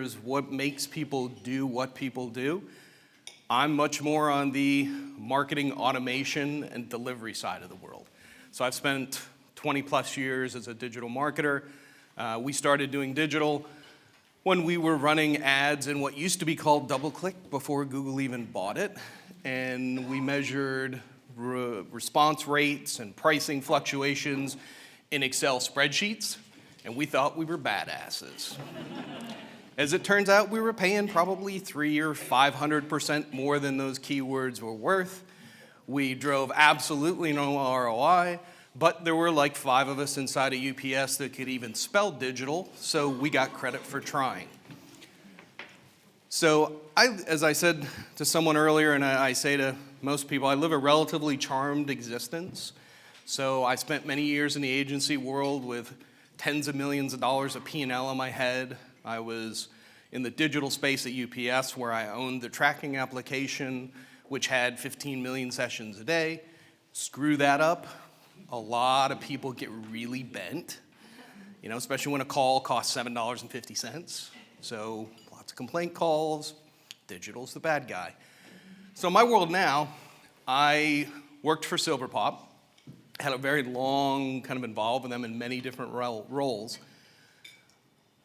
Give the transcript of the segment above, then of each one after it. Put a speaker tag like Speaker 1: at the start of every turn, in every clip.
Speaker 1: is what makes people do what people do. I'm much more on the marketing automation and delivery side of the world. So I've spent 20 plus years as a digital marketer. We started doing digital when we were running ads in what used to be called DoubleClick before Google even bought it. And we measured response rates and pricing fluctuations in Excel spreadsheets, and we thought we were badasses. As it turns out, we were paying probably 300 or 500% more than those keywords were worth. We drove absolutely no ROI, but there were like 5 of us inside of UPS that could even spell digital, so we got credit for trying. So as I said to someone earlier, and I say to most people, I live a relatively charmed existence. So I spent many years in the agency world with tens of millions of dollars of P&L on my head. I was in the digital space at UPS where I owned the tracking application, which had 15 million sessions a day. Screw that up, a lot of people get really bent, especially when a call costs $7.50. So lots of complaint calls, digital's the bad guy. So in my world now, I worked for Silverpop, had a very long kind of involved with them in many different roles.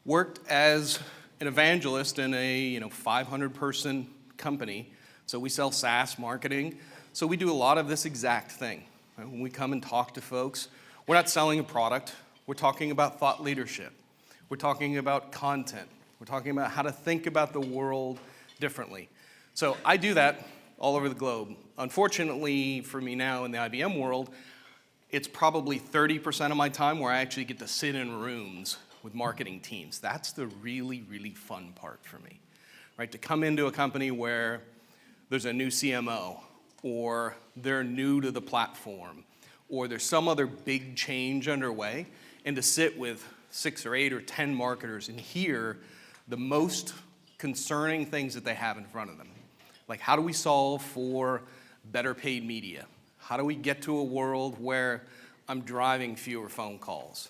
Speaker 1: Worked as an evangelist in a 500-person company. So we sell SaaS marketing. So we do a lot of this exact thing. When we come and talk to folks, we're not selling a product. We're talking about thought leadership. We're talking about content. We're talking about how to think about the world differently. So I do that all over the globe. Unfortunately for me now in the IBM world, it's probably 30% of my time where I actually get to sit in rooms with marketing teams. That's the really, really fun part for me, right? To come into a company where there's a new CMO, or they're new to the platform, or there's some other big change underway, and to sit with 6 or 8 or 10 marketers and hear the most concerning things that they have in front of them. Like, how do we solve for better paid media? How do we get to a world where I'm driving fewer phone calls?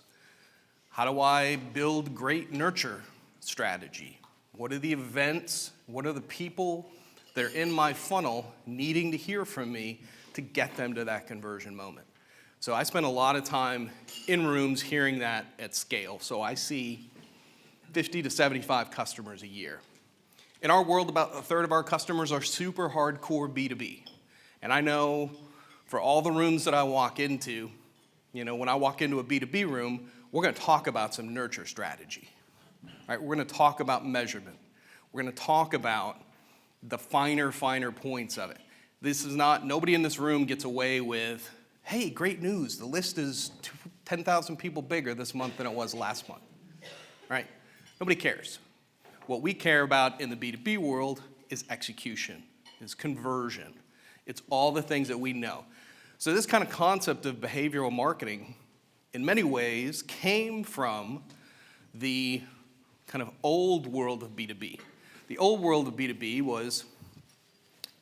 Speaker 1: How do I build great nurture strategy? What are the events? What are the people that are in my funnel needing to hear from me to get them to that conversion moment? So I spend a lot of time in rooms hearing that at scale. So I see 50 to 75 customers a year. In our world, about a third of our customers are super hardcore B2B. And I know for all the rooms that I walk into, when I walk into a B2B room, we're going to talk about some nurture strategy. Right? We're going to talk about measurement. We're going to talk about the finer points of it. This is not, nobody in this room gets away with, hey, great news, the list is 10,000 people bigger this month than it was last month. Right? Nobody cares. What we care about in the B2B world is execution, is conversion. It's all the things that we know. So this kind of concept of behavioral marketing, in many ways, came from the kind of old world of B2B. The old world of B2B was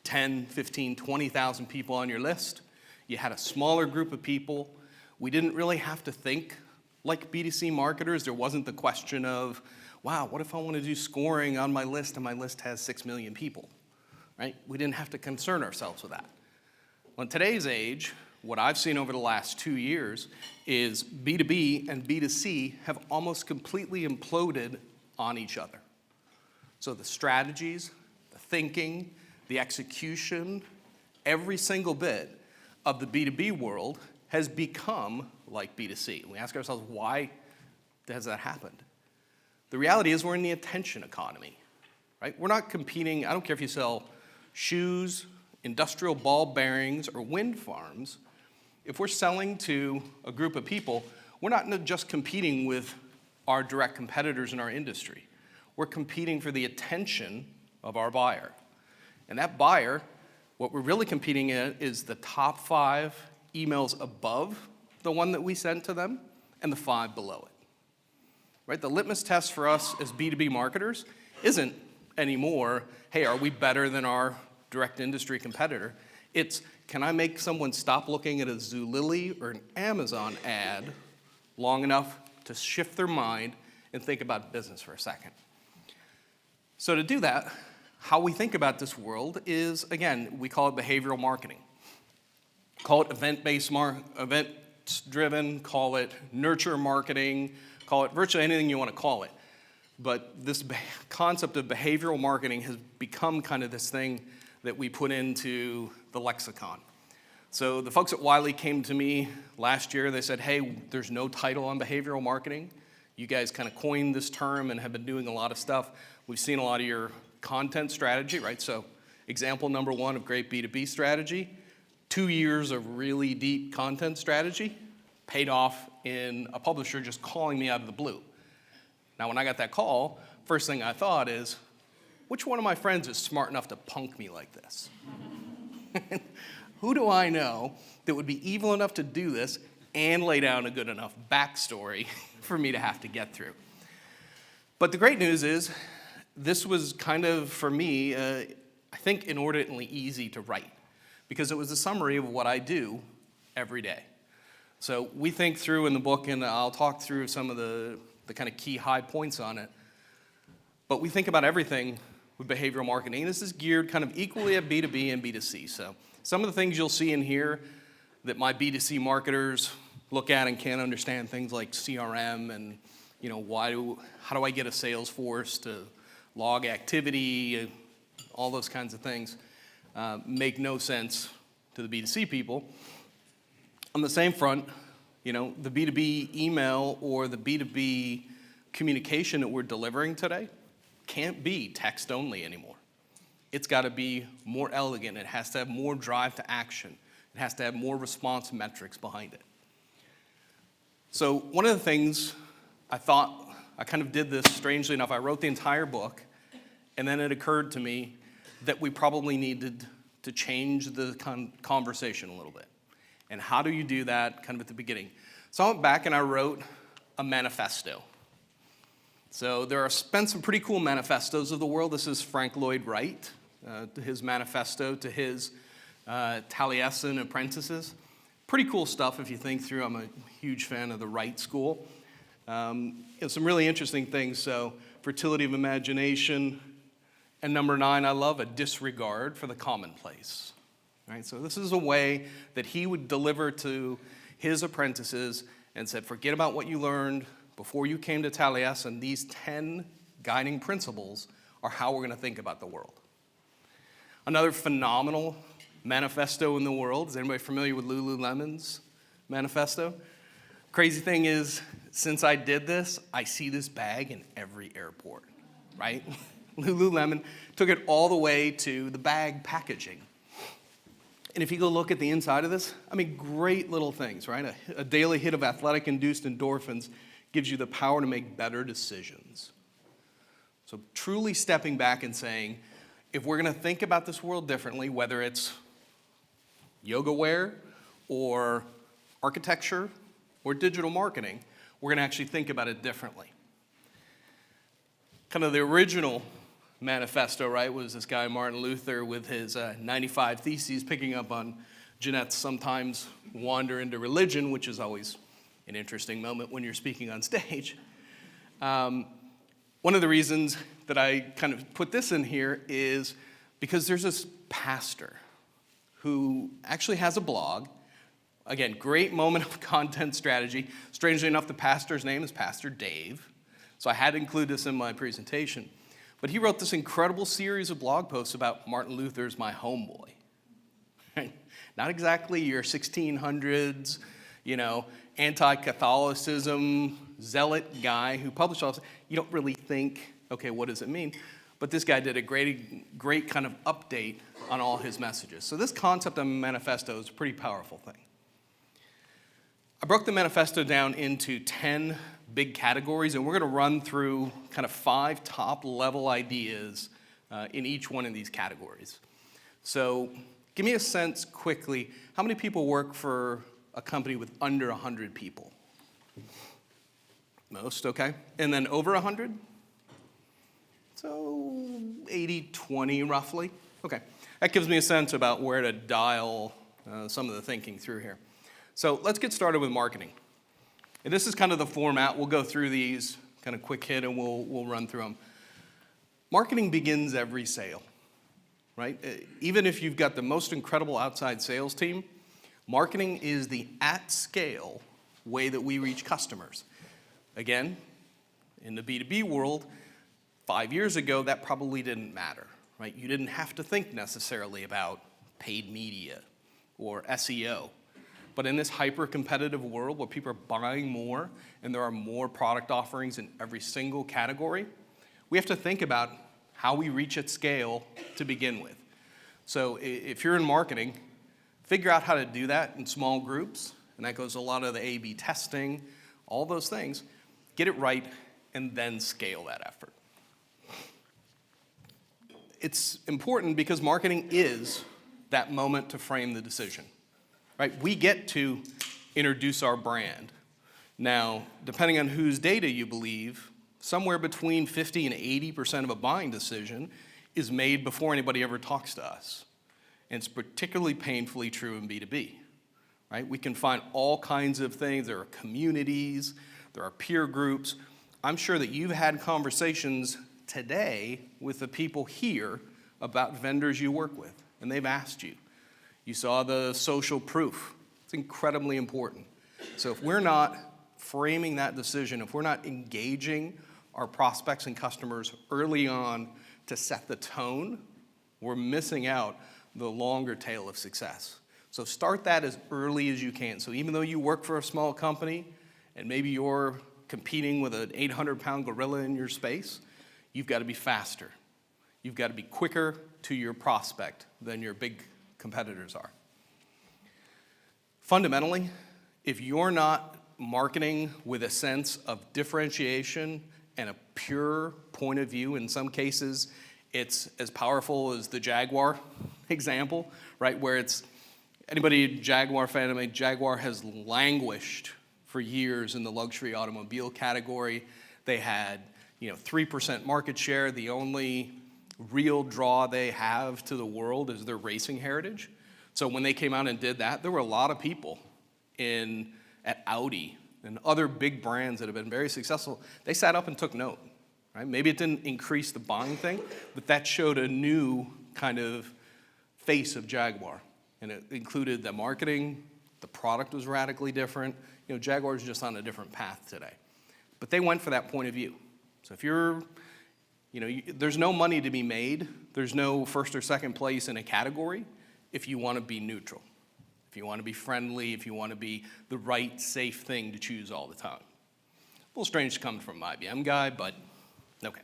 Speaker 1: 10, 15, 20,000 people on your list. You had a smaller group of people. We didn't really have to think like B2C marketers. There wasn't the question of, wow, what if I want to do scoring on my list and my list has 6 million people, right? We didn't have to concern ourselves with that. Well, in today's age, what I've seen over the last 2 years is B2B and B2C have almost completely imploded on each other. So the strategies, the thinking, the execution, every single bit of the B2B world has become like B2C. We ask ourselves, why has that happened? The reality is we're in the attention economy, right? We're not competing. I don't care if you sell shoes, industrial ball bearings, or wind farms. If we're selling to a group of people, we're not just competing with our direct competitors in our industry. We're competing for the attention of our buyer. And that buyer, what we're really competing in is the top 5 emails above the one that we sent to them and the 5 below it. Right? The litmus test for us as B2B marketers isn't anymore, hey, are we better than our direct industry competitor? It's, can I make someone stop looking at a Zulily or an Amazon ad long enough to shift their mind and think about business for a second? So to do that, how we think about this world is, again, we call it behavioral marketing. Call it event-driven, call it nurture marketing, call it virtually anything you want to call it. But this concept of behavioral marketing has become kind of this thing that we put into the lexicon. So the folks at Wiley came to me last year. They said, hey, there's no title on behavioral marketing. You guys kind of coined this term and have been doing a lot of stuff. We've seen a lot of your content strategy, right? So example number one of great B2B strategy, 2 years of really deep content strategy paid off in a publisher just calling me out of the blue. Now, when I got that call, first thing I thought is, which one of my friends is smart enough to punk me like this? Who do I know that would be evil enough to do this and lay down a good enough backstory for me to have to get through? But the great news is, this was kind of, for me, I think inordinately easy to write, because it was a summary of what I do every day. So we think through in the book, and I'll talk through some of the kind of key high points on it, but we think about everything with behavioral marketing. This is geared kind of equally at B2B and B2C. So some of the things you'll see in here that my B2C marketers look at and can't understand, things like CRM and, you know, how do I get a sales force to log activity, all those kinds of things, make no sense to the B2C people. On the same front, you know, the B2B email or the B2B communication that we're delivering today can't be text only anymore. It's got to be more elegant. It has to have more drive to action. It has to have more response metrics behind it. So one of the things I thought, I kind of did this strangely enough, I wrote the entire book, and then it occurred to me that we probably needed to change the conversation a little bit. And how do you do that kind of at the beginning? So I went back and I wrote a manifesto. So there are been some pretty cool manifestos of the world. This is Frank Lloyd Wright, his manifesto to his Taliesin apprentices. Pretty cool stuff if you think through. I'm a huge fan of the Wright school. Some really interesting things. So fertility of imagination. And number 9, I love a disregard for the commonplace. Right? So this is a way that he would deliver to his apprentices and said, forget about what you learned before you came to Taliesin. These 10 guiding principles are how we're going to think about the world. Another phenomenal manifesto in the world. Is anybody familiar with Lululemon's manifesto? Crazy thing is, since I did this, I see this bag in every airport, right? Lululemon took it all the way to the bag packaging. And if you go look at the inside of this, I mean, great little things, right? A daily hit of athletic-induced endorphins gives you the power to make better decisions. So truly stepping back and saying, if we're going to think about this world differently, whether it's yoga wear or architecture or digital marketing, we're going to actually think about it differently. Kind of the original manifesto, right, was this guy Martin Luther with his 95 Theses, picking up on Jeanette's sometimes wander into religion, which is always an interesting moment when you're speaking on stage. One of the reasons that I kind of put this in here is because there's this pastor who actually has a blog. Again, great moment of content strategy. Strangely enough, the pastor's name is Pastor Dave, so I had to include this in my presentation. But he wrote this incredible series of blog posts about Martin Luther's My Homeboy. Right? Not exactly your 1600s, anti-Catholicism zealot guy who published all this. You don't really think, okay, what does it mean? But this guy did a great kind of update on all his messages. So this concept of a manifesto is a pretty powerful thing. I broke the manifesto down into 10 big categories, and we're going to run through kind of 5 top-level ideas in each one of these categories. So give me a sense quickly, how many people work for a company with under 100 people? Most, okay. And then over 100? So 80-20 roughly. Okay. That gives me a sense about where to dial some of the thinking through here. So let's get started with marketing. And this is kind of the format. We'll go through these kind of quick hit and we'll run through them. Marketing begins every sale, right? Even if you've got the most incredible outside sales team, marketing is the at-scale way that we reach customers. Again, in the B2B world, 5 years ago, that probably didn't matter, right? You didn't have to think necessarily about paid media or SEO. But in this hyper-competitive world where people are buying more and there are more product offerings in every single category, we have to think about how we reach at scale to begin with. So if you're in marketing, figure out how to do that in small groups, and that goes a lot of the A/B testing, all those things. Get it right, and then scale that effort. It's important because marketing is that moment to frame the decision, right? We get to introduce our brand. Now, depending on whose data you believe, somewhere between 50 and 80% of a buying decision is made before anybody ever talks to us. And it's particularly painfully true in B2B, right? We can find all kinds of things. There are communities, there are peer groups. I'm sure that you've had conversations today with the people here about vendors you work with, and they've asked you. You saw the social proof. It's incredibly important. So if we're not framing that decision, if we're not engaging our prospects and customers early on to set the tone, we're missing out the longer tail of success. So start that as early as you can. So even though you work for a small company and maybe you're competing with an 800-pound gorilla in your space, you've got to be faster. You've got to be quicker to your prospect than your big competitors are. Fundamentally, if you're not marketing with a sense of differentiation and a pure point of view, in some cases, it's as powerful as the Jaguar example, right? Where it's, anybody Jaguar fan, I mean, Jaguar has languished for years in the luxury automobile category. They had, 3% market share. The only real draw they have to the world is their racing heritage. So when they came out and did that, there were a lot of people at Audi and other big brands that have been very successful. They sat up and took note, right? Maybe it didn't increase the buying thing, but that showed a new kind of face of Jaguar. And it included the marketing, the product was radically different. Jaguar's just on a different path today. But they went for that point of view. So if you're, there's no money to be made. There's no first or second place in a category if you want to be neutral, if you want to be friendly, if you want to be the right, safe thing to choose all the time. A little strange coming from an IBM guy, but okay.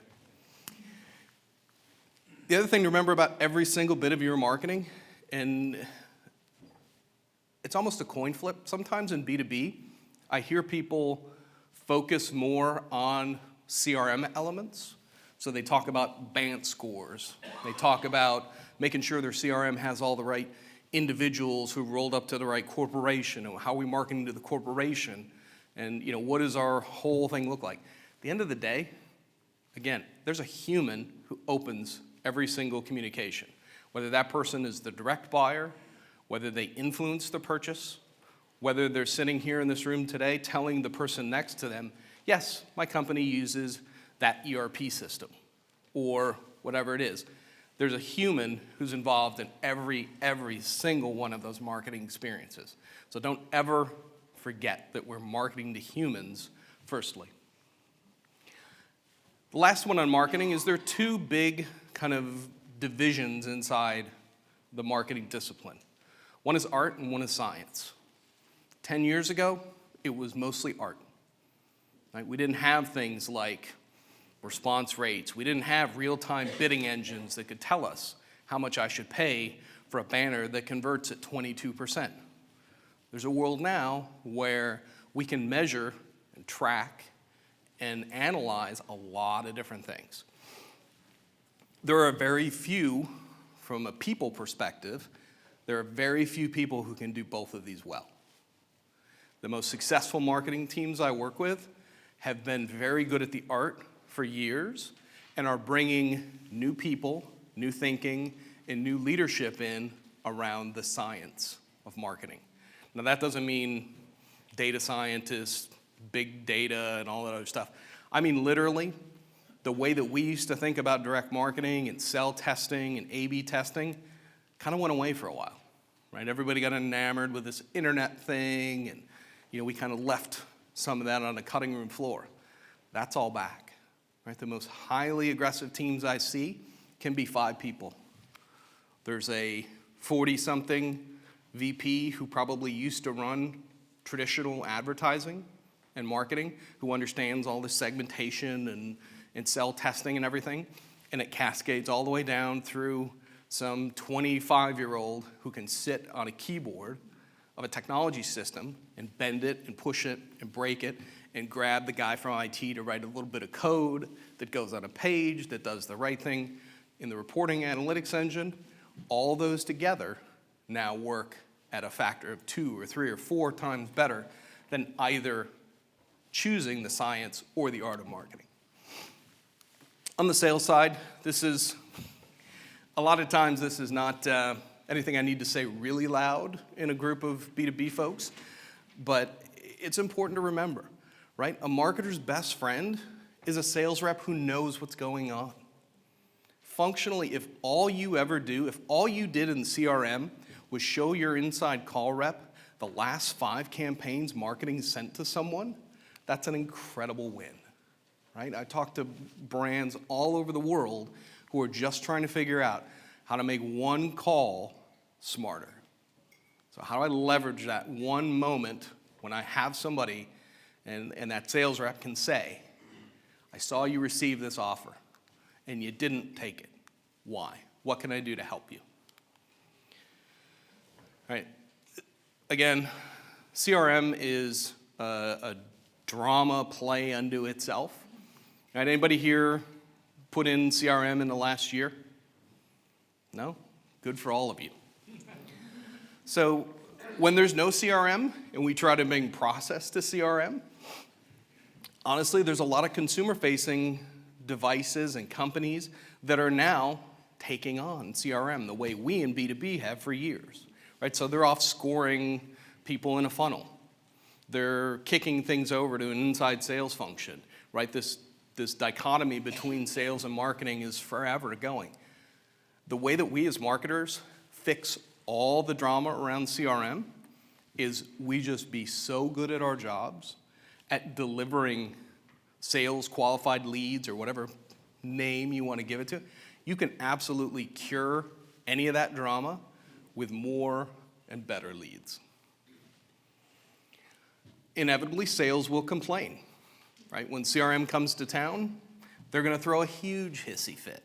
Speaker 1: The other thing to remember about every single bit of your marketing, and it's almost a coin flip. Sometimes in B2B, I hear people focus more on CRM elements. So they talk about BANT scores. They talk about making sure their CRM has all the right individuals who rolled up to the right corporation, and how are we marketing to the corporation, and what does our whole thing look like? At the end of the day, again, there's a human who opens every single communication, whether that person is the direct buyer, whether they influence the purchase, whether they're sitting here in this room today telling the person next to them, yes, my company uses that ERP system, or whatever it is. There's a human who's involved in every single one of those marketing experiences. So don't ever forget that we're marketing to humans firstly. The last one on marketing is there are two big kind of divisions inside the marketing discipline. One is art and one is science. 10 years ago, it was mostly art. Right? We didn't have things like response rates. We didn't have real-time bidding engines that could tell us how much I should pay for a banner that converts at 22%. There's a world now where we can measure and track and analyze a lot of different things. There are very few, from a people perspective, there are very few people who can do both of these well. The most successful marketing teams I work with have been very good at the art for years and are bringing new people, new thinking, and new leadership in around the science of marketing. Now that doesn't mean data scientists, big data, and all that other stuff. I mean literally the way that we used to think about direct marketing and sell testing and A/B testing kind of went away for a while, right? Everybody got enamored with this internet thing, and we kind of left some of that on the cutting room floor. That's all back, right? The most highly aggressive teams I see can be 5 people. There's a 40-something VP who probably used to run traditional advertising and marketing, who understands all the segmentation and cell testing and everything, and it cascades all the way down through some 25-year-old who can sit on a keyboard of a technology system and bend it and push it and break it and grab the guy from IT to write a little bit of code that goes on a page that does the right thing in the reporting analytics engine. All those together now work at a factor of 2 or 3 or 4 times better than either choosing the science or the art of marketing. On the sales side, a lot of times this is not anything I need to say really loud in a group of B2B folks, but it's important to remember, right? A marketer's best friend is a sales rep who knows what's going on. Functionally, if all you did in CRM was show your inside call rep the last 5 campaigns marketing sent to someone, that's an incredible win, right? I talk to brands all over the world who are just trying to figure out how to make one call smarter. So how do I leverage that one moment when I have somebody and that sales rep can say, I saw you receive this offer and you didn't take it. Why? What can I do to help you? All right. Again, CRM is a drama play unto itself. Right, anybody here put in CRM in the last year? No? Good for all of you. So when there's no CRM and we try to bring process to CRM, honestly, there's a lot of consumer-facing devices and companies that are now taking on CRM the way we in B2B have for years. Right? So they're off scoring people in a funnel. They're kicking things over to an inside sales function. Right? This dichotomy between sales and marketing is forever going. The way that we as marketers fix all the drama around CRM is we just be so good at our jobs at delivering sales qualified leads or whatever name you want to give it to. You can absolutely cure any of that drama with more and better leads. Inevitably, sales will complain, right? When CRM comes to town, they're going to throw a huge hissy fit.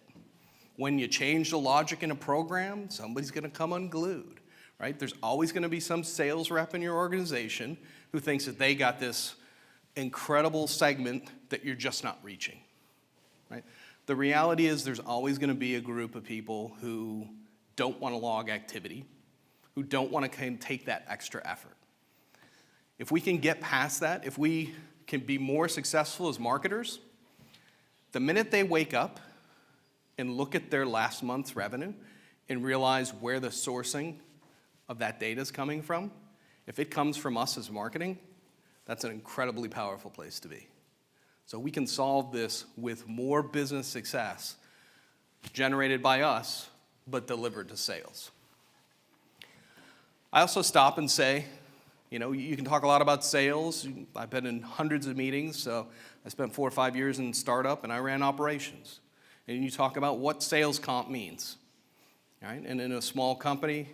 Speaker 1: When you change the logic in a program, somebody's going to come unglued, right? There's always going to be some sales rep in your organization who thinks that they got this incredible segment that you're just not reaching, right? The reality is there's always going to be a group of people who don't want to log activity, who don't want to take that extra effort. If we can get past that, if we can be more successful as marketers, the minute they wake up and look at their last month's revenue and realize where the sourcing of that data is coming from, if it comes from us as marketing, that's an incredibly powerful place to be. So we can solve this with more business success generated by us, but delivered to sales. I also stop and say, you can talk a lot about sales. I've been in hundreds of meetings, so I spent 4 or 5 years in startup, and I ran operations. And you talk about what sales comp means, right? And in a small company,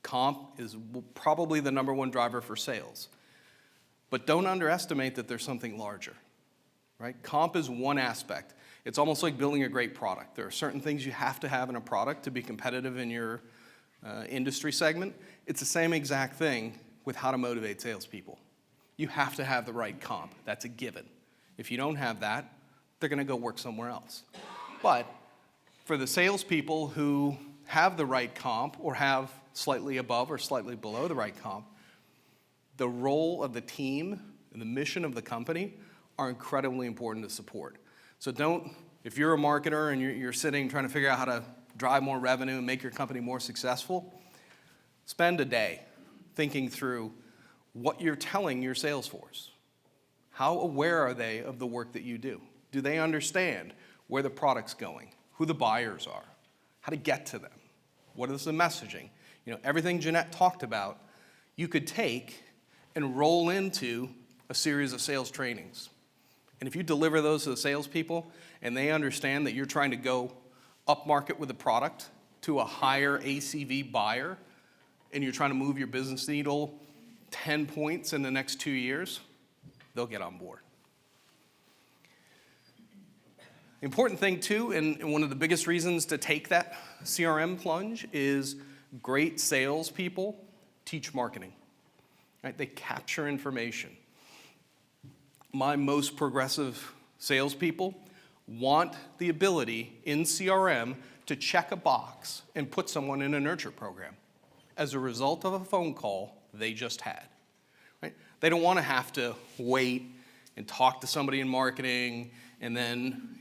Speaker 1: comp is probably the number one driver for sales. But don't underestimate that there's something larger, right? Comp is one aspect. It's almost like building a great product. There are certain things you have to have in a product to be competitive in your industry segment. It's the same exact thing with how to motivate salespeople. You have to have the right comp. That's a given. If you don't have that, they're going to go work somewhere else. But for the salespeople who have the right comp or have slightly above or slightly below the right comp, the role of the team and the mission of the company are incredibly important to support. So if you're a marketer and you're sitting trying to figure out how to drive more revenue and make your company more successful, spend a day thinking through what you're telling your sales force. How aware are they of the work that you do? Do they understand where the product's going, who the buyers are, how to get to them, what is the messaging. Everything Jeanette talked about, you could take and roll into a series of sales trainings. And if you deliver those to the salespeople and they understand that you're trying to go upmarket with the product to a higher ACV buyer, and you're trying to move your business needle 10 points in the next 2 years, they'll get on board. The important thing too, and one of the biggest reasons to take that CRM plunge, is great salespeople teach marketing. Right? They capture information. My most progressive salespeople want the ability in CRM to check a box and put someone in a nurture program as a result of a phone call they just had. Right? They don't want to have to wait and talk to somebody in marketing and then,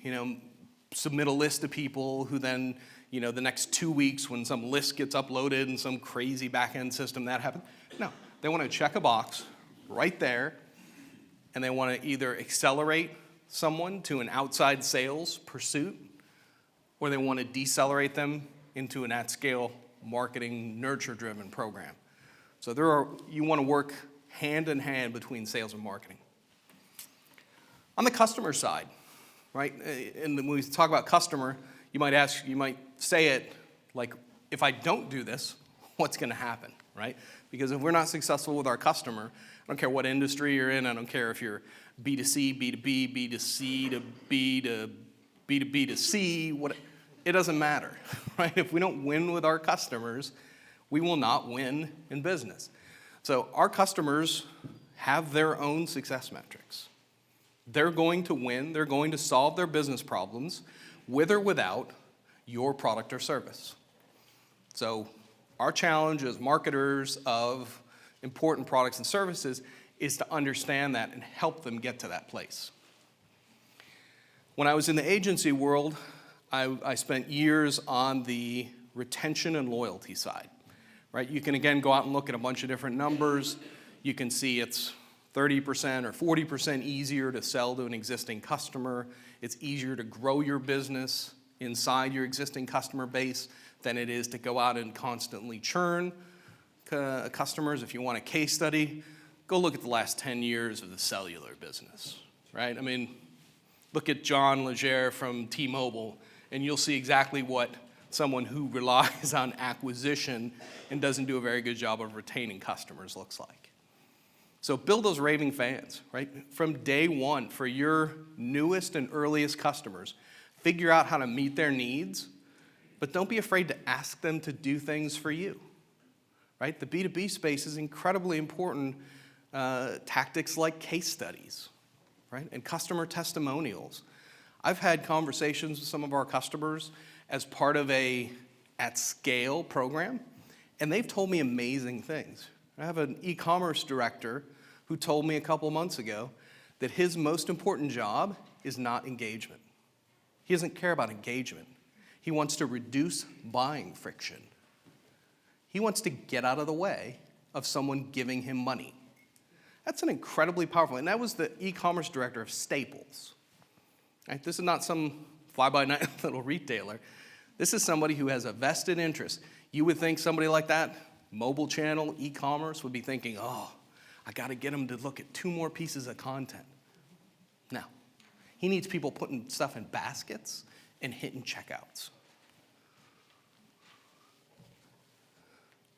Speaker 1: submit a list of people who then, the next 2 weeks when some list gets uploaded and some crazy back-end system that happens. No, they want to check a box right there, and they want to either accelerate someone to an outside sales pursuit, or they want to decelerate them into an at-scale marketing nurture-driven program. So you want to work hand in hand between sales and marketing. On the customer side, right? And when we talk about customer, you might say it like, if I don't do this, what's going to happen, right? Because if we're not successful with our customer, I don't care what industry you're in, I don't care if you're B2C, B2B, B2C to B to B to C, it doesn't matter, right? If we don't win with our customers, we will not win in business. So our customers have their own success metrics. They're going to win, they're going to solve their business problems with or without your product or service. So our challenge as marketers of important products and services is to understand that and help them get to that place. When I was in the agency world, I spent years on the retention and loyalty side, right? You can, again, go out and look at a bunch of different numbers. You can see it's 30% or 40% easier to sell to an existing customer. It's easier to grow your business inside your existing customer base than it is to go out and constantly churn customers. If you want a case study, go look at the last 10 years of the cellular business, right? I mean, look at John Legere from T-Mobile, and you'll see exactly what someone who relies on acquisition and doesn't do a very good job of retaining customers looks like. So build those raving fans, right? From day one, for your newest and earliest customers, figure out how to meet their needs, but don't be afraid to ask them to do things for you, right? The B2B space is incredibly important. Tactics like case studies, right? And customer testimonials. I've had conversations with some of our customers as part of a at-scale program, and they've told me amazing things. I have an e-commerce director who told me a couple months ago that his most important job is not engagement. He doesn't care about engagement. He wants to reduce buying friction. He wants to get out of the way of someone giving him money. That's an incredibly powerful, and that was the e-commerce director of Staples. Right? This is not some fly-by-night little retailer. This is somebody who has a vested interest. You would think somebody like that, mobile channel, e-commerce, would be thinking, oh, I got to get him to look at 2 more pieces of content. No. He needs people putting stuff in baskets and hitting checkouts.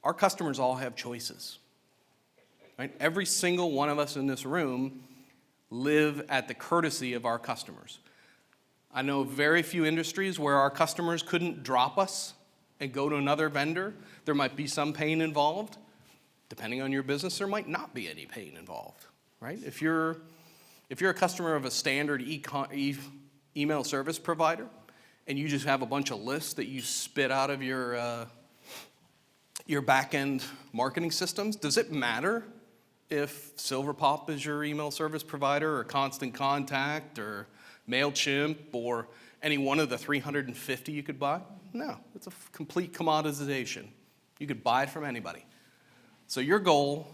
Speaker 1: Our customers all have choices. Right? Every single one of us in this room live at the courtesy of our customers. I know very few industries where our customers couldn't drop us and go to another vendor. There might be some pain involved. Depending on your business, there might not be any pain involved, right? If you're a customer of a standard email service provider and you just have a bunch of lists that you spit out of your back-end marketing systems, does it matter if Silverpop is your email service provider or Constant Contact or MailChimp or any one of the 350 you could buy? No, it's a complete commoditization. You could buy it from anybody. So your goal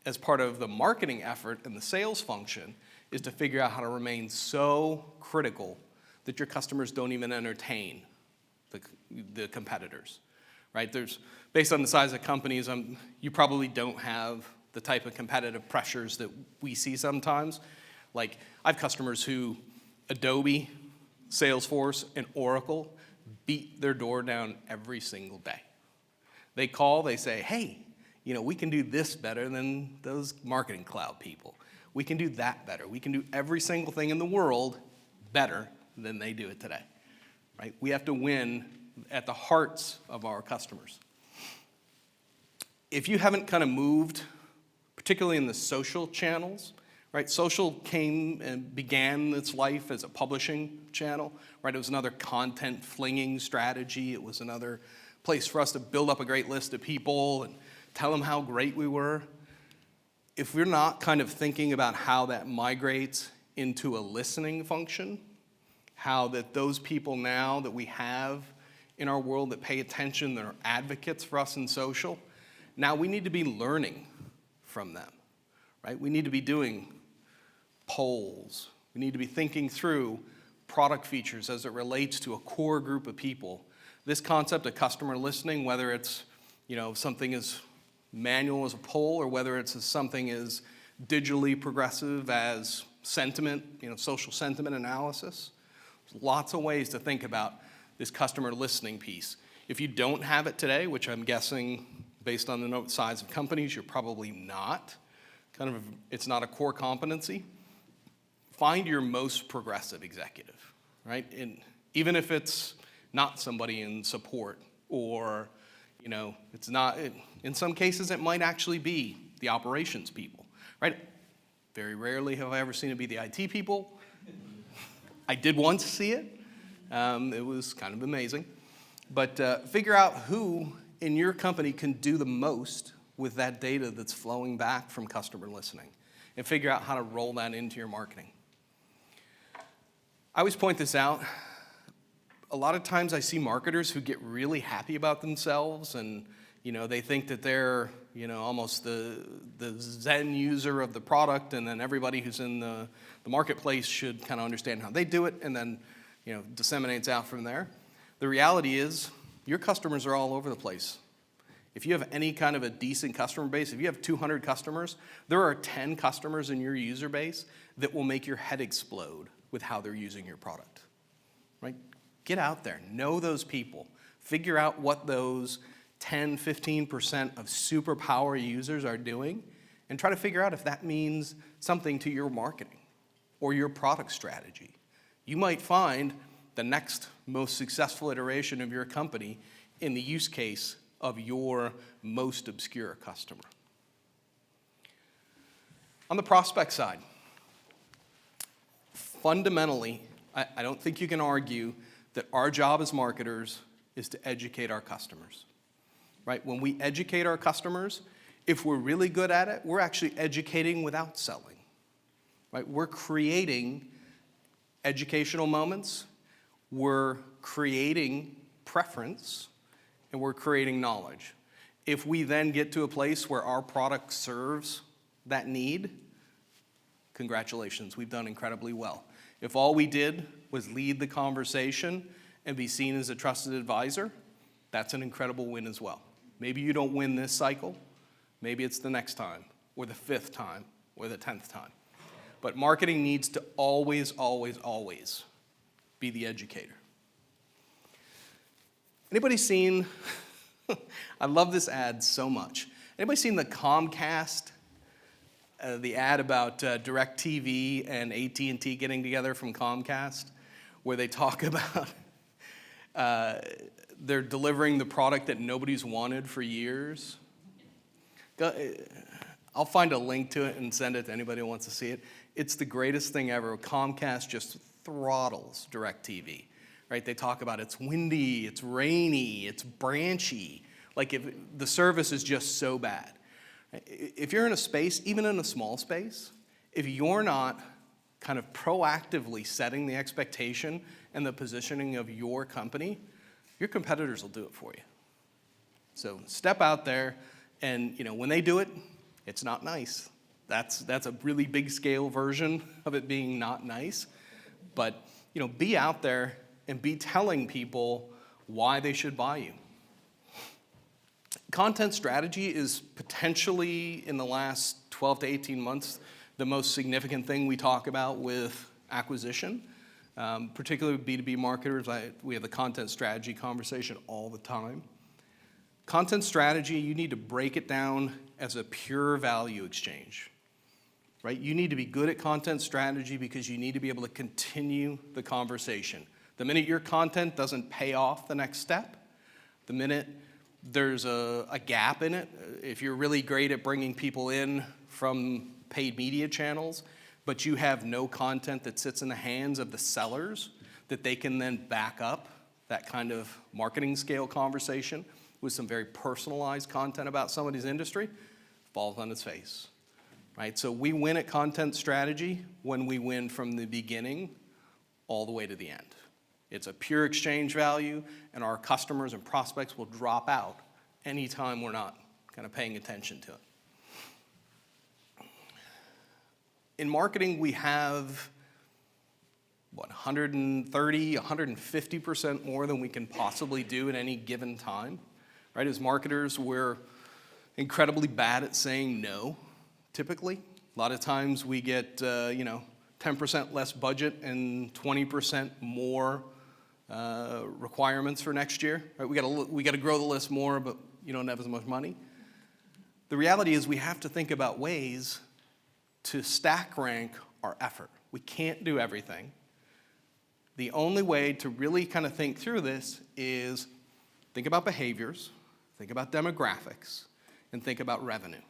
Speaker 1: as part of the marketing effort and the sales function is to figure out how to remain so critical that your customers don't even entertain the competitors, right? Based on the size of companies, you probably don't have the type of competitive pressures that we see sometimes. Like, I have customers who Adobe, Salesforce, and Oracle beat their door down every single day. They call, they say, hey, we can do this better than those marketing cloud people. We can do that better. We can do every single thing in the world better than they do it today, right? We have to win at the hearts of our customers. If you haven't kind of moved, particularly in the social channels, right? Social came and began its life as a publishing channel, right? It was another content flinging strategy. It was another place for us to build up a great list of people and tell them how great we were. If we're not kind of thinking about how that migrates into a listening function, how that those people now that we have in our world that pay attention, that are advocates for us in social, now we need to be learning from them, right? We need to be doing polls. We need to be thinking through product features as it relates to a core group of people. This concept of customer listening, whether it's something as manual as a poll or whether it's something as digitally progressive as sentiment, social sentiment analysis. There's lots of ways to think about this customer listening piece. If you don't have it today, which I'm guessing based on the size of companies, you're probably not, it's not a core competency, find your most progressive executive, right? And even if it's not somebody in support or, it's not, in some cases it might actually be the operations people, right? Very rarely have I ever seen it be the IT people. I did once see it. It was kind of amazing. But figure out who in your company can do the most with that data that's flowing back from customer listening and figure out how to roll that into your marketing. I always point this out. A lot of times I see marketers who get really happy about themselves and they think that they're almost the Zen user of the product, and then everybody who's in the marketplace should kind of understand how they do it, and then disseminates out from there. The reality is your customers are all over the place. If you have any kind of a decent customer base, if you have 200 customers, there are 10 customers in your user base that will make your head explode with how they're using your product, right? Get out there, know those people, figure out what those 10, 15% of superpower users are doing, and try to figure out if that means something to your marketing or your product strategy. You might find the next most successful iteration of your company in the use case of your most obscure customer. On the prospect side, fundamentally, I don't think you can argue that our job as marketers is to educate our customers, right? When we educate our customers, if we're really good at it, we're actually educating without selling, right? We're creating educational moments, we're creating preference, and we're creating knowledge. If we then get to a place where our product serves that need, congratulations, we've done incredibly well. If all we did was lead the conversation and be seen as a trusted advisor, that's an incredible win as well. Maybe you don't win this cycle, maybe it's the next time, or the 5th time, or the 10th time. But marketing needs to always, always, always be the educator. Anybody seen, I love this ad so much. Anybody seen the Comcast, the ad about DirecTV and AT&T getting together from Comcast, where they talk about they're delivering the product that nobody's wanted for years? I'll find a link to it and send it to anybody who wants to see it. It's the greatest thing ever. Comcast just throttles DirecTV, right? They talk about it's windy, it's rainy, it's branchy. Like if the service is just so bad. If you're in a space, even in a small space, if you're not kind of proactively setting the expectation and the positioning of your company, your competitors will do it for you. So step out there, and when they do it, it's not nice. That's a really big scale version of it being not nice. But be out there and be telling people why they should buy you. Content strategy is potentially, in the last 12 to 18 months, the most significant thing we talk about with acquisition, particularly with B2B marketers. We have the content strategy conversation all the time. Content strategy, you need to break it down as a pure value exchange, right? You need to be good at content strategy because you need to be able to continue the conversation. The minute your content doesn't pay off the next step, the minute there's a gap in it, if you're really great at bringing people in from paid media channels, but you have no content that sits in the hands of the sellers that they can then back up that kind of marketing scale conversation with some very personalized content about somebody's industry, falls on its face, right? So we win at content strategy when we win from the beginning all the way to the end. It's a pure exchange value, and our customers and prospects will drop out anytime we're not kind of paying attention to it. In marketing, we have 130, 150% more than we can possibly do at any given time. Right, as marketers, we're incredibly bad at saying no, typically. A lot of times we get, 10% less budget and 20% more requirements for next year. Right, we got to grow the list more, but you don't have as much money. The reality is we have to think about ways to stack rank our effort. We can't do everything. The only way to really kind of think through this is think about behaviors, think about demographics, and think about revenue.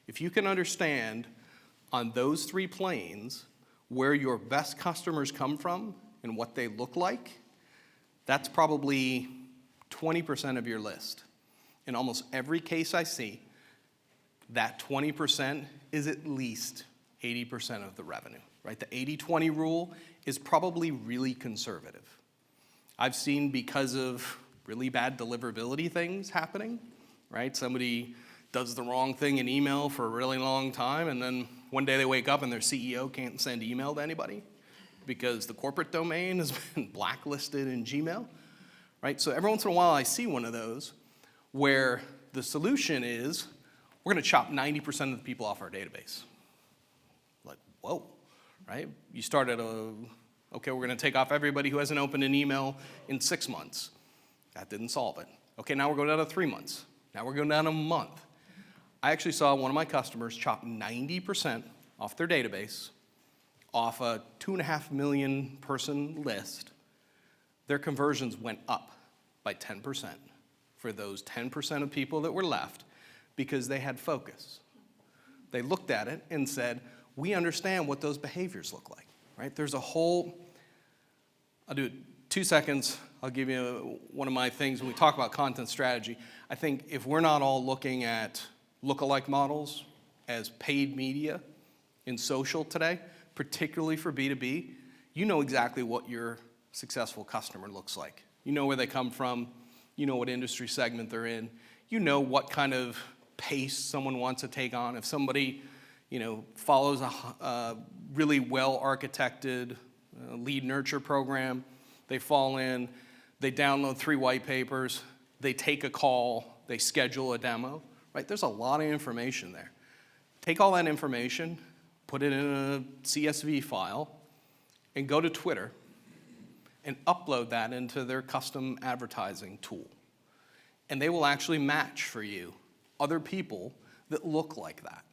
Speaker 1: If you can understand on those three planes where your best customers come from and what they look like, that's probably 20% of your list. In almost every case I see, that 20% is at least 80% of the revenue, right? The 80-20 rule is probably really conservative. I've seen, because of really bad deliverability things happening, right? Somebody does the wrong thing in email for a really long time, and then one day they wake up and their CEO can't send email to anybody because the corporate domain has been blacklisted in Gmail, right? So every once in a while I see one of those where the solution is we're going to chop 90% of the people off our database. Like, whoa, right? You start at okay, we're going to take off everybody who hasn't opened an email in 6 months. That didn't solve it. Okay, now we're going down to 3 months. Now we're going down a month. I actually saw one of my customers chop 90% off their database, off a 2.5 million person list. Their conversions went up by 10% for those 10% of people that were left because they had focus. They looked at it and said, we understand what those behaviors look like, right? There's a whole, I'll do it 2 seconds. I'll give you one of my things when we talk about content strategy. I think if we're not all looking at lookalike models as paid media in social today, particularly for B2B, you know exactly what your successful customer looks like. You know where they come from. You know what industry segment they're in. You know what kind of pace someone wants to take on. If somebody, follows a really well-architected lead nurture program, they fall in, they download 3 white papers, they take a call, they schedule a demo, right? There's a lot of information there. Take all that information, put it in a CSV file, and go to Twitter and upload that into their custom advertising tool. And they will actually match for you other people that look like that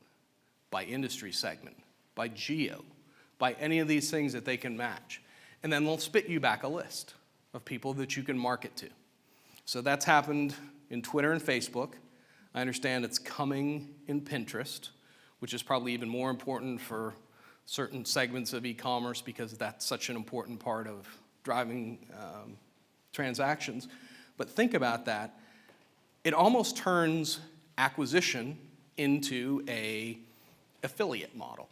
Speaker 1: by industry segment, by geo, by any of these things that they can match. And then they'll spit you back a list of people that you can market to. So that's happened in Twitter and Facebook. I understand it's coming in Pinterest, which is probably even more important for certain segments of e-commerce because that's such an important part of driving transactions. But think about that. It almost turns acquisition into a affiliate model,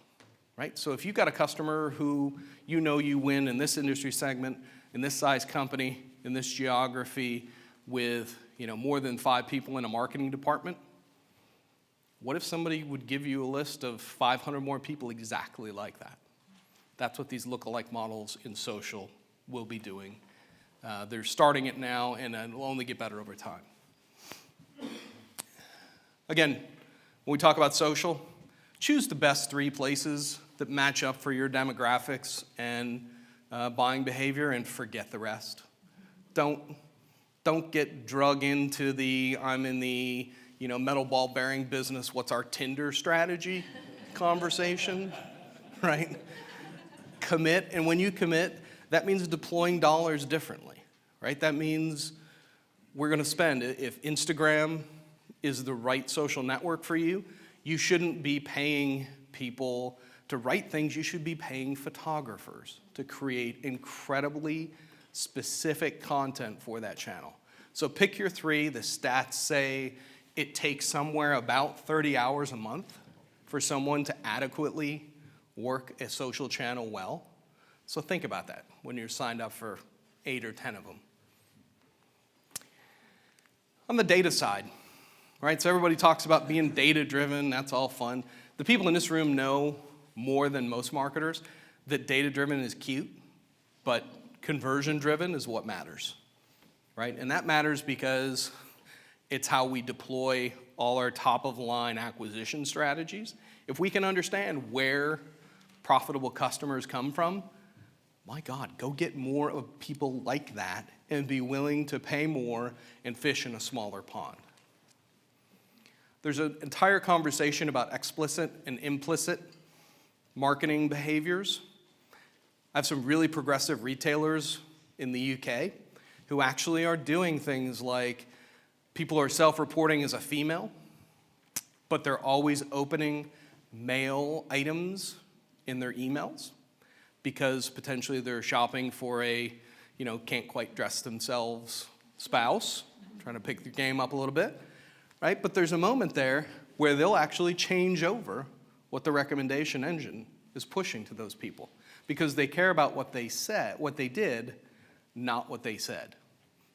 Speaker 1: right? So if you've got a customer who you win in this industry segment, in this size company, in this geography, with more than 5 people in a marketing department, what if somebody would give you a list of 500 more people exactly like that? That's what these lookalike models in social will be doing. They're starting it now, and it'll only get better over time. Again, when we talk about social, choose the best 3 places that match up for your demographics and buying behavior, and forget the rest. Don't get drug into the I'm in the metal ball bearing business, what's our Tinder strategy conversation, right? Commit, and when you commit, that means deploying dollars differently, right? That means we're going to spend, if Instagram is the right social network for you, you shouldn't be paying people to write things, you should be paying photographers to create incredibly specific content for that channel. So pick your 3. The stats say it takes somewhere about 30 hours a month for someone to adequately work a social channel well. So think about that when you're signed up for 8 or 10 of them. On the data side, right? So everybody talks about being data-driven, that's all fun. The people in this room know more than most marketers that data-driven is cute, but conversion-driven is what matters, right? And that matters because it's how we deploy all our top-of-the-line acquisition strategies. If we can understand where profitable customers come from, my God, go get more of people like that and be willing to pay more and fish in a smaller pond. There's an entire conversation about explicit and implicit marketing behaviors. I have some really progressive retailers in the UK who actually are doing things like people are self-reporting as a female, but they're always opening male items in their emails because potentially they're shopping for a, can't quite dress themselves spouse, trying to pick the game up a little bit, right? But there's a moment there where they'll actually change over what the recommendation engine is pushing to those people because they care about what they said, what they did, not what they said.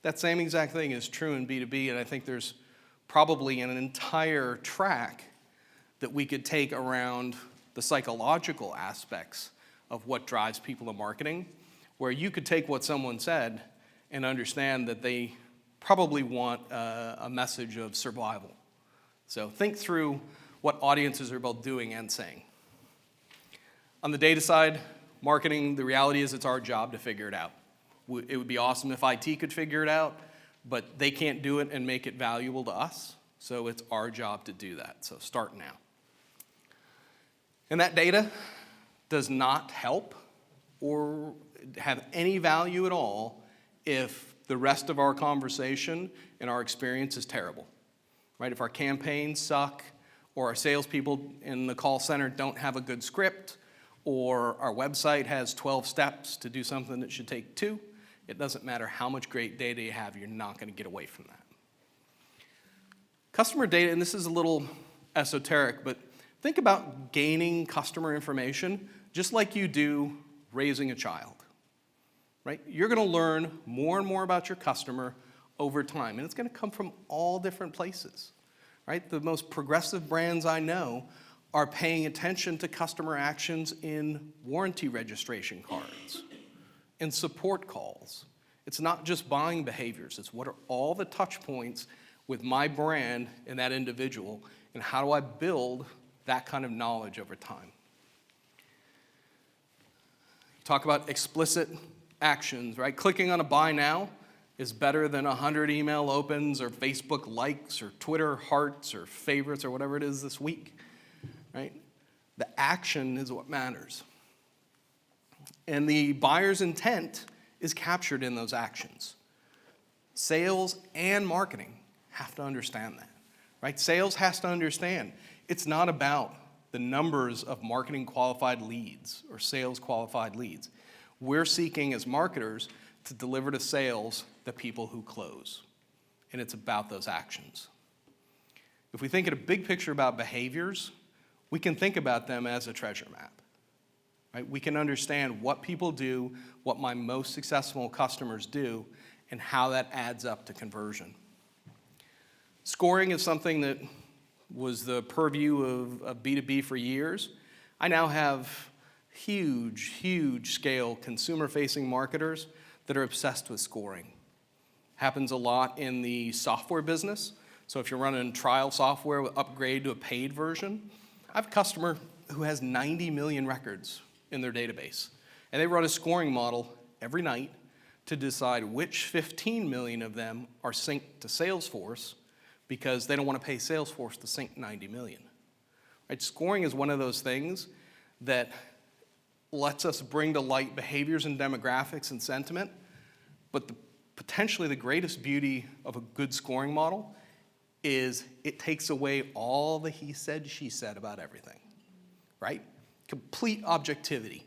Speaker 1: That same exact thing is true in B2B, and I think there's probably an entire track that we could take around the psychological aspects of what drives people in marketing, where you could take what someone said and understand that they probably want a message of survival. So think through what audiences are both doing and saying. On the data side, marketing, the reality is it's our job to figure it out. It would be awesome if IT could figure it out, but they can't do it and make it valuable to us, so it's our job to do that. So start now. And that data does not help or have any value at all if the rest of our conversation and our experience is terrible, right? If our campaigns suck, or our salespeople in the call center don't have a good script, or our website has 12 steps to do something that should take 2, it doesn't matter how much great data you have, you're not going to get away from that. Customer data, and this is a little esoteric, but think about gaining customer information just like you do raising a child, right? You're going to learn more and more about your customer over time, and it's going to come from all different places, right? The most progressive brands I know are paying attention to customer actions in warranty registration cards and support calls. It's not just buying behaviors. It's what are all the touch points with my brand and that individual, and how do I build that kind of knowledge over time? Talk about explicit actions, right? Clicking on a buy now is better than 100 email opens or Facebook likes or Twitter hearts or favorites or whatever it is this week, right? The action is what matters. And the buyer's intent is captured in those actions. Sales and marketing have to understand that, right? Sales has to understand it's not about the numbers of marketing qualified leads or sales qualified leads. We're seeking as marketers to deliver to sales the people who close. And it's about those actions. If we think at a big picture about behaviors, we can think about them as a treasure map. Right? We can understand what people do, what my most successful customers do, and how that adds up to conversion. Scoring is something that was the purview of B2B for years. I now have huge scale consumer-facing marketers that are obsessed with scoring. Happens a lot in the software business. So if you're running trial software with upgrade to a paid version, I have a customer who has 90 million records in their database. And they run a scoring model every night to decide which 15 million of them are synced to Salesforce because they don't want to pay Salesforce to sync 90 million. Right? Scoring is one of those things that lets us bring to light behaviors and demographics and sentiment, but potentially the greatest beauty of a good scoring model is it takes away all the he said, she said about everything, right? Complete objectivity.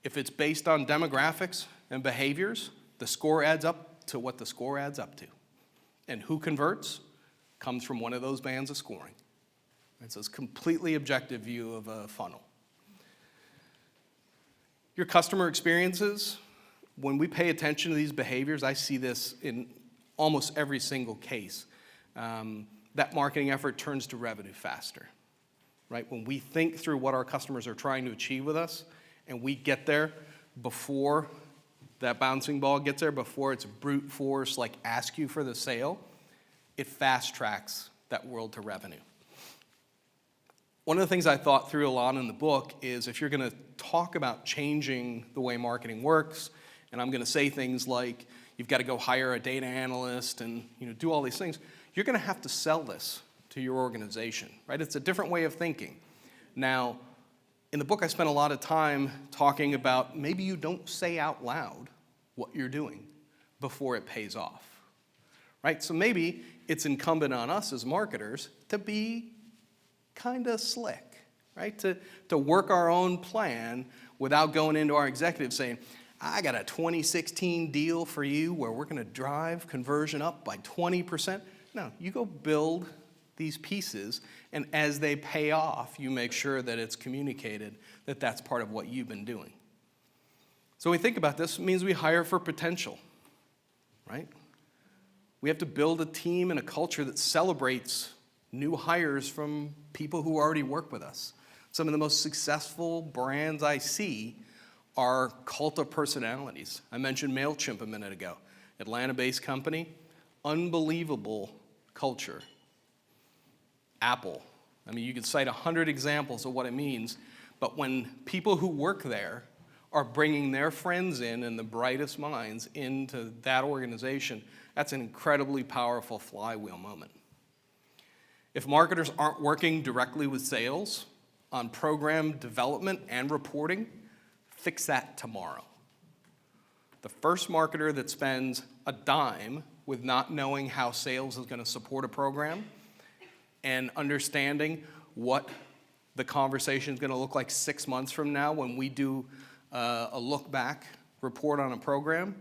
Speaker 1: If it's based on demographics and behaviors, the score adds up to what the score adds up to. And who converts comes from one of those bands of scoring. And so it's a completely objective view of a funnel. Your customer experiences, when we pay attention to these behaviors, I see this in almost every single case. That marketing effort turns to revenue faster, right? When we think through what our customers are trying to achieve with us, and we get there before that bouncing ball gets there, before it's brute force, like ask you for the sale, it fast tracks that world to revenue. One of the things I thought through a lot in the book is if you're going to talk about changing the way marketing works, and I'm going to say things like you've got to go hire a data analyst and do all these things, you're going to have to sell this to your organization, right? It's a different way of thinking. Now, in the book, I spent a lot of time talking about maybe you don't say out loud what you're doing before it pays off, right? So maybe it's incumbent on us as marketers to be kind of slick, right? To work our own plan without going into our executives saying, I got a 2016 deal for you where we're going to drive conversion up by 20%. No, you go build these pieces, and as they pay off, you make sure that it's communicated that that's part of what you've been doing. So when we think about this, it means we hire for potential, right? We have to build a team and a culture that celebrates new hires from people who already work with us. Some of the most successful brands I see are cult of personalities. I mentioned MailChimp a minute ago. Atlanta-based company, unbelievable culture. Apple. I mean, you could cite 100 examples of what it means, but when people who work there are bringing their friends in and the brightest minds into that organization, that's an incredibly powerful flywheel moment. If marketers aren't working directly with sales on program development and reporting, fix that tomorrow. The first marketer that spends a dime with not knowing how sales is going to support a program and understanding what the conversation is going to look like 6 months from now when we do a look back report on a program,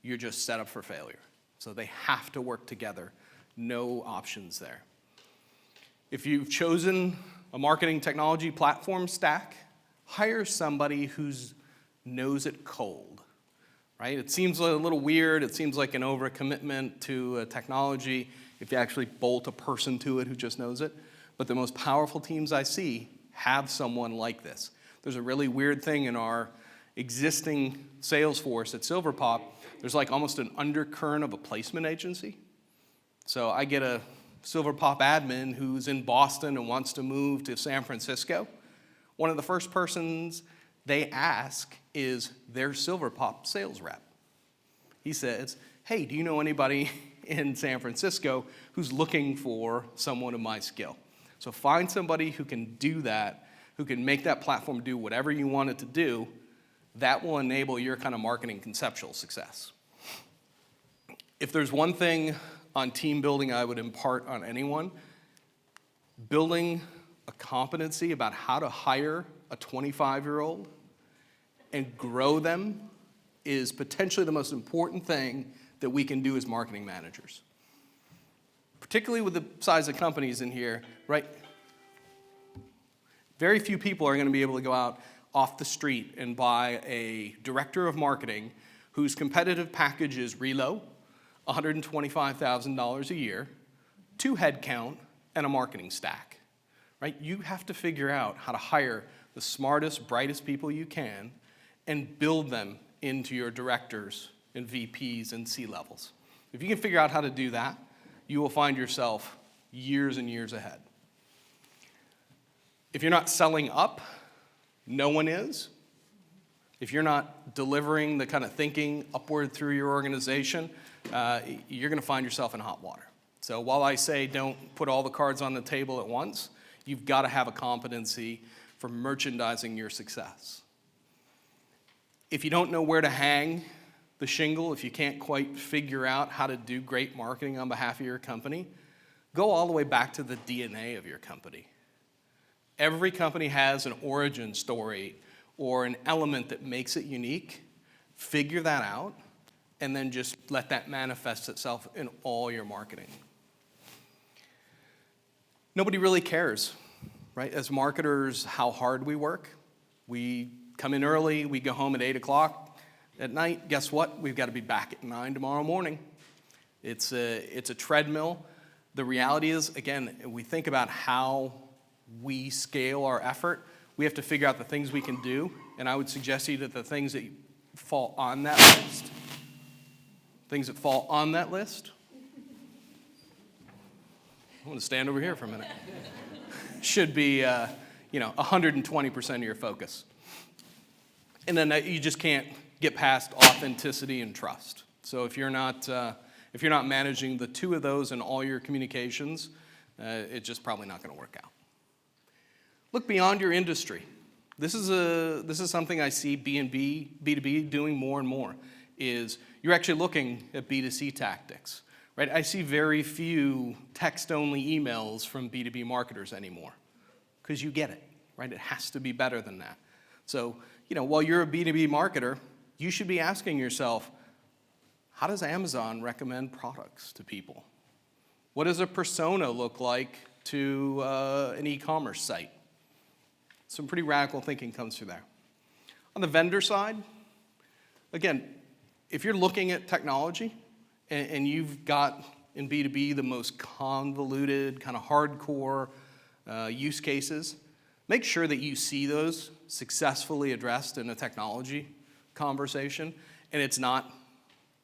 Speaker 1: you're just set up for failure. So they have to work together. No options there. If you've chosen a marketing technology platform stack, hire somebody who knows it cold, right? It seems a little weird. It seems like an overcommitment to a technology if you actually bolt a person to it who just knows it. But the most powerful teams I see have someone like this. There's a really weird thing in our existing sales force at Silverpop. There's like almost an undercurrent of a placement agency. So I get a Silverpop admin who's in Boston and wants to move to San Francisco. One of the first persons they ask is their Silverpop sales rep. He says, hey, do you know anybody in San Francisco who's looking for someone of my skill? So find somebody who can do that, who can make that platform do whatever you want it to do. That will enable your kind of marketing conceptual success. If there's one thing on team building I would impart on anyone, building a competency about how to hire a 25-year-old and grow them is potentially the most important thing that we can do as marketing managers. Particularly with the size of companies in here, right? Very few people are going to be able to go out off the street and buy a director of marketing whose competitive package is Relo, $125,000 a year, 2 headcount, and a marketing stack, right? You have to figure out how to hire the smartest, brightest people you can and build them into your directors and VPs and C-levels. If you can figure out how to do that, you will find yourself years and years ahead. If you're not selling up, no one is. If you're not delivering the kind of thinking upward through your organization, you're going to find yourself in hot water. So while I say don't put all the cards on the table at once, you've got to have a competency for merchandising your success. If you don't know where to hang the shingle, if you can't quite figure out how to do great marketing on behalf of your company, go all the way back to the DNA of your company. Every company has an origin story or an element that makes it unique. Figure that out, and then just let that manifest itself in all your marketing. Nobody really cares, right? As marketers, how hard we work. We come in early, we go home at 8 o'clock at night. Guess what? We've got to be back at 9 tomorrow morning. It's a treadmill. The reality is, again, we think about how we scale our effort. We have to figure out the things we can do, and I would suggest to you that the things that fall on that list, I want to stand over here for a minute, should be 120% of your focus. And then you just can't get past authenticity and trust. So if you're not managing the two of those in all your communications, it's just probably not going to work out. Look beyond your industry. This is something I see B2B doing more and more, is you're actually looking at B2C tactics, right? I see very few text-only emails from B2B marketers anymore because you get it, right? It has to be better than that. So, while you're a B2B marketer, you should be asking yourself, how does Amazon recommend products to people? What does a persona look like to an e-commerce site? Some pretty radical thinking comes through there. On the vendor side, again, if you're looking at technology and you've got in B2B the most convoluted, kind of hardcore use cases, make sure that you see those successfully addressed in a technology conversation, and it's not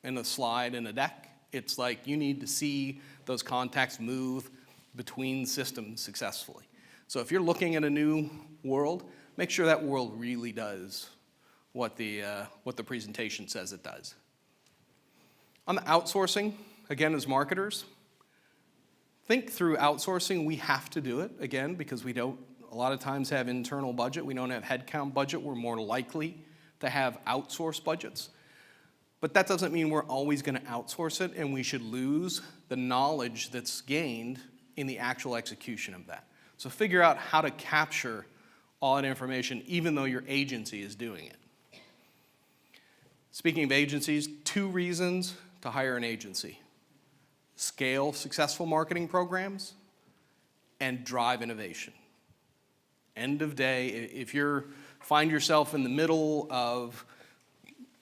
Speaker 1: in a slide in a deck. It's like you need to see those contacts move between systems successfully. So if you're looking at a new world, make sure that world really does what the presentation says it does. On the outsourcing, again, as marketers, think through outsourcing. We have to do it, again, because we don't a lot of times have internal budget. We don't have headcount budget. We're more likely to have outsourced budgets. But that doesn't mean we're always going to outsource it, and we should lose the knowledge that's gained in the actual execution of that. So figure out how to capture all that information, even though your agency is doing it. Speaking of agencies, 2 reasons to hire an agency: scale successful marketing programs and drive innovation. End of day, if you find yourself in the middle of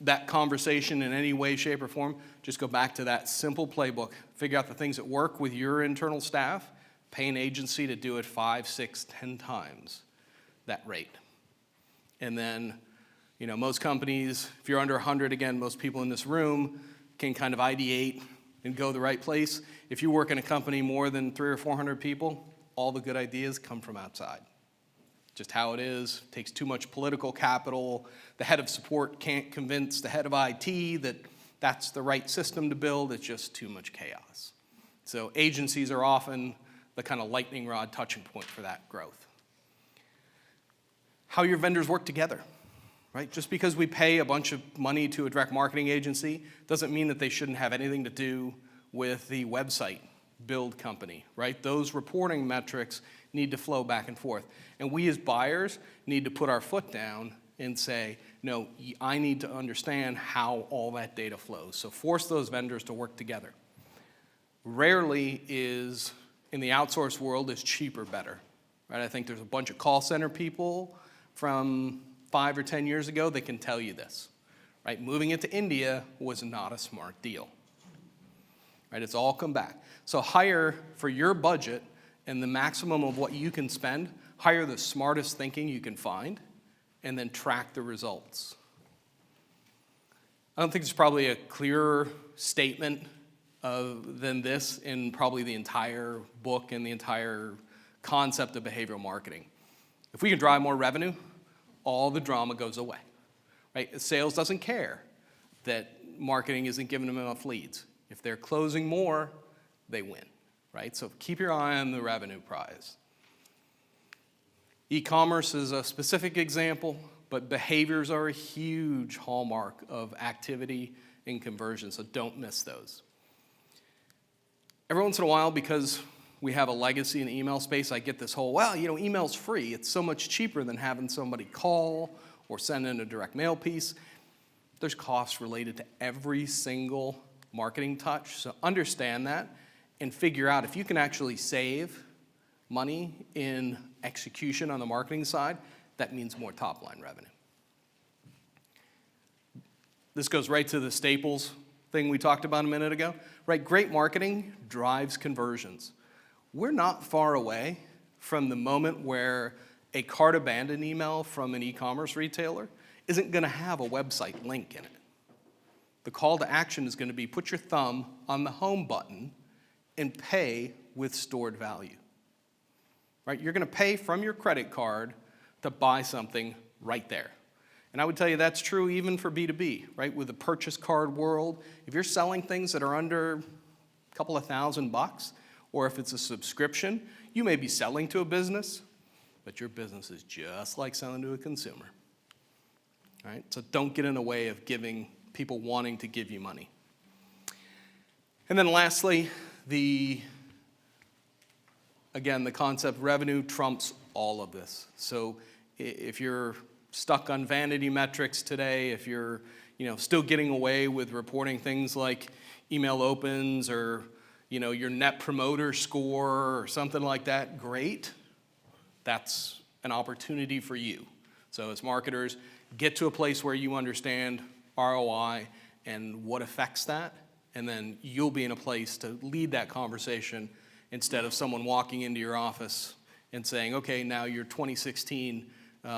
Speaker 1: that conversation in any way, shape, or form, just go back to that simple playbook. Figure out the things that work with your internal staff. Pay an agency to do it 5, 6, 10 times that rate. And then, most companies, if you're under 100, again, most people in this room can kind of ideate and go the right place. If you work in a company more than 300 or 400 people, all the good ideas come from outside. Just how it is. It takes too much political capital. The head of support can't convince the head of IT that that's the right system to build. It's just too much chaos. So agencies are often the kind of lightning rod touching point for that growth. How your vendors work together, right? Just because we pay a bunch of money to a direct marketing agency doesn't mean that they shouldn't have anything to do with the website build company, right? Those reporting metrics need to flow back and forth. And we as buyers need to put our foot down and say, no, I need to understand how all that data flows. So force those vendors to work together. Rarely is, in the outsourced world, is cheaper better, right? I think there's a bunch of call center people from 5 or 10 years ago that can tell you this, right? Moving it to India was not a smart deal, right? It's all come back. So hire for your budget and the maximum of what you can spend, hire the smartest thinking you can find, and then track the results. I don't think there's probably a clearer statement than this in probably the entire book and the entire concept of behavioral marketing. If we can drive more revenue, all the drama goes away, right? Sales doesn't care that marketing isn't giving them enough leads. If they're closing more, they win, right? So keep your eye on the revenue prize. E-commerce is a specific example, but behaviors are a huge hallmark of activity and conversion, so don't miss those. Every once in a while, because we have a legacy in the email space, I get this whole, well, email's free. It's so much cheaper than having somebody call or send in a direct mail piece. There's costs related to every single marketing touch, so understand that and figure out if you can actually save money in execution on the marketing side, that means more top-line revenue. This goes right to the staples thing we talked about a minute ago, right? Great marketing drives conversions. We're not far away from the moment where a cart abandon email from an e-commerce retailer isn't going to have a website link in it. The call to action is going to be put your thumb on the home button and pay with stored value. Right? You're going to pay from your credit card to buy something right there. And I would tell you that's true even for B2B, right? With the purchase card world, if you're selling things that are under a couple of $1,000, or if it's a subscription, you may be selling to a business, but your business is just like selling to a consumer. All right? So don't get in the way of giving people wanting to give you money. And then lastly, the concept revenue trumps all of this. So if you're stuck on vanity metrics today, if you're still getting away with reporting things like email opens or your net promoter score or something like that, great. That's an opportunity for you. So as marketers, get to a place where you understand ROI and what affects that, and then you'll be in a place to lead that conversation instead of someone walking into your office and saying, okay, now your 2016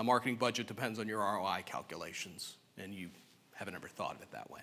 Speaker 1: marketing budget depends on your ROI calculations, and you haven't ever thought of it that way.